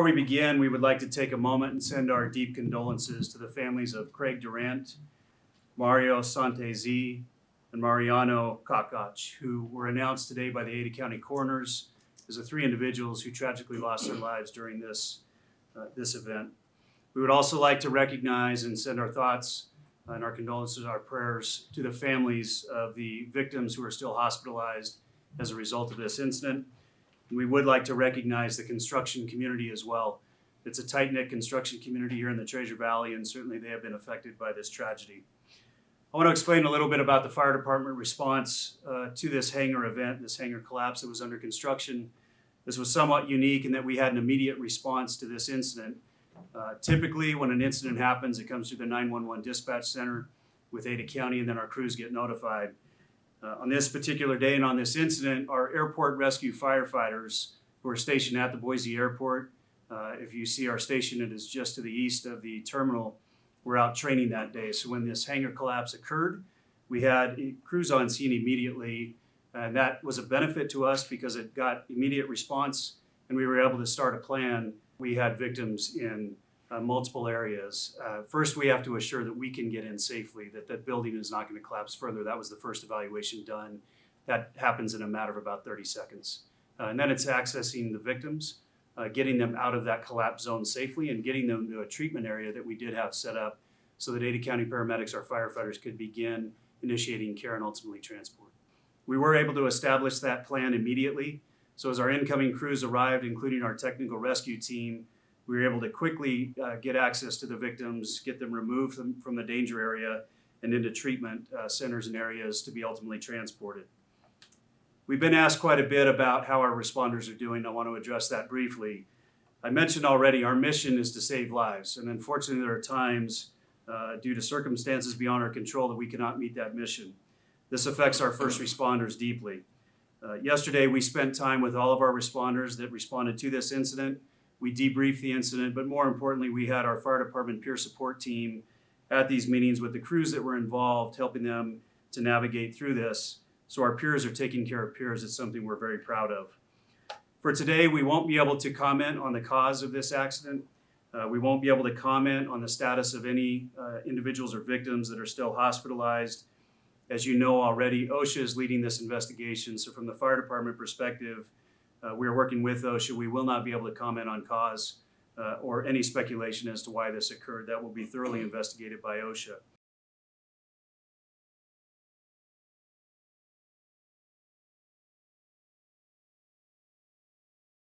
Before we begin, we would like to take a moment and send our deep condolences to the families of Craig Durant, Mario Santezi, and Mariano Kakach, who were announced today by the Ada County coroners as the three individuals who tragically lost their lives during this event. We would also like to recognize and send our thoughts and our condolences, our prayers to the families of the victims who are still hospitalized as a result of this incident. And we would like to recognize the construction community as well. It's a tight-knit construction community here in the Treasure Valley, and certainly they have been affected by this tragedy. I want to explain a little bit about the fire department response to this hangar event, this hangar collapse that was under construction. This was somewhat unique in that we had an immediate response to this incident. Typically, when an incident happens, it comes through the 911 dispatch center with Ada County, and then our crews get notified. On this particular day and on this incident, our airport rescue firefighters who are stationed at the Boise airport, if you see our station, it is just to the east of the terminal, were out training that day. So when this hangar collapse occurred, we had crews on scene immediately, and that was a benefit to us because it got immediate response and we were able to start a plan. We had victims in multiple areas. First, we have to assure that we can get in safely, that the building is not going to collapse further. That was the first evaluation done. That happens in a matter of about 30 seconds. And then it's accessing the victims, getting them out of that collapse zone safely and getting them to a treatment area that we did have set up so that Ada County paramedics, our firefighters, could begin initiating care and ultimately transport. We were able to establish that plan immediately. So as our incoming crews arrived, including our technical rescue team, we were able to quickly get access to the victims, get them removed from the danger area and into treatment centers and areas to be ultimately transported. We've been asked quite a bit about how our responders are doing. I want to address that briefly. I mentioned already our mission is to save lives, and unfortunately there are times due to circumstances beyond our control that we cannot meet that mission. This affects our first responders deeply. Yesterday we spent time with all of our responders that responded to this incident. We debriefed the incident, but more importantly, we had our fire department peer support team at these meetings with the crews that were involved, helping them to navigate through this. So our peers are taking care of peers. It's something we're very proud of. For today, we won't be able to comment on the cause of this accident. We won't be able to comment on the status of any individuals or victims that are still hospitalized. As you know already, OSHA is leading this investigation. So from the fire department perspective, we are working with OSHA. We will not be able to comment on cause or any speculation as to why this occurred. That will be thoroughly investigated by OSHA.